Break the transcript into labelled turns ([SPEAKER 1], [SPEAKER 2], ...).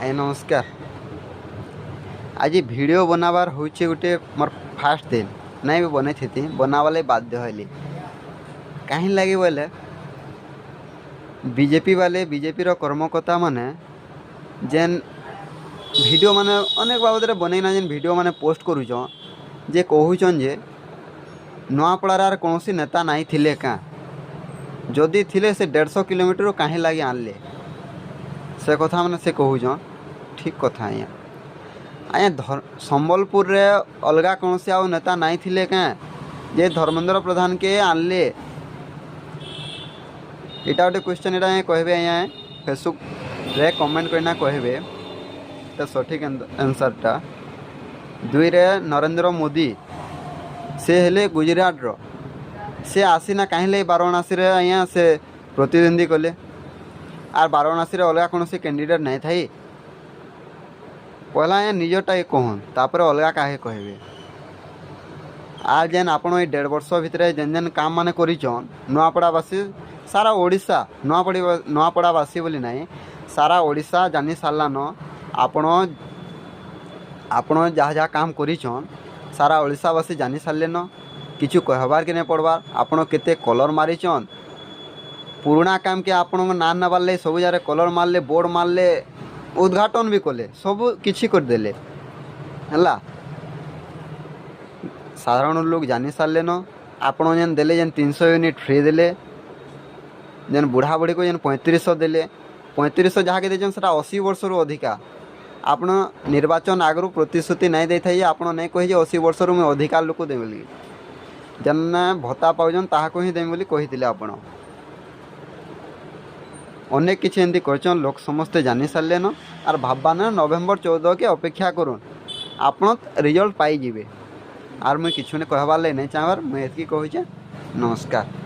[SPEAKER 1] आए नमस्कार। आज वीडियो बनाबार हूँ गोटे मोर फास्ट दिन नहीं भी बन थी बनावाले बाध्य हली कहीं लगे बोले बीजेपी वाले बीजेपी कर्मकर्ता माने जेन वीडियो माने अनेक बाबद बनईना जेन वीडियो माने पोस्ट करूँ जे कहूचन जे नुआपड़ार कौन नेता नहीं थिले क्या जदि थिले से 150 किलोमीटर कहीं लगे आनले से कथा मैंने से कहूचन ठीक कथा आज्ञा आज्ञा संबलपुर रे अलगा कौन से आउ नेता नहीं थिले क्या जे धर्मेंद्र प्रधान के आनले इटा गोटे क्वेश्चन इटा कहबे आज्ञा फेसबुक रे कमेंट करना कहबे तो सठिक आंसरटा दुई रे नरेंद्र मोदी से हेले गुजरात रो से आसीना कहीं वाराणसी रे आज्ञा से प्रतिद्वंदी कले आर वाराणसी रे अलगा कौन कैंडिडेट नहीं थी पहला आज्ञा निजटा ये कहन तापर अलगा काहे कहबे आ जेन आपण 1.5 वर्ष भितर जेन जेन काम माने करिचन नुआपड़ावासी सारा ओडिशा नुआपड़ावासी बोली नहीं सारा ओडिशा जानी सारलान आपण जहाँ जहाँ काम करिचन सारा ओडिशावासी जानी सारे न किछु कहबार के नहीं पड़बार आपण केते कलर मारिचन पुराना काम के आपण ना नबारे सब जगह कलर मारले बोर्ड मारले उद्घाटन भी कले सब किछि कर देले हला साधारण लोग जानी सारे न आपण जेन देले जेन 300 यूनिट फ्री देले जेन बुढ़ा बुढ़ी को जेन 3500 देले 3500 जहाँ के देचन सेटा 80 वर्ष रु अधिका आपण निर्वाचन आगु प्रतिश्रुति नहीं दे था आप नहीं कही 80 वर्ष रु अधिका लोक दे बोली जेन भत्ता पाउन ताहाको ही देम बोली कही आपण अनेक किसी एमती कर लोक समस्ते जानी सारे न आर भाबा ना नवेम्बर 14 के अपेक्षा करूँ आपण रिजल्ट पाई आर मुझे किछु ने कहबार नहीं चाहबार मुझे कहूचे नमस्कार।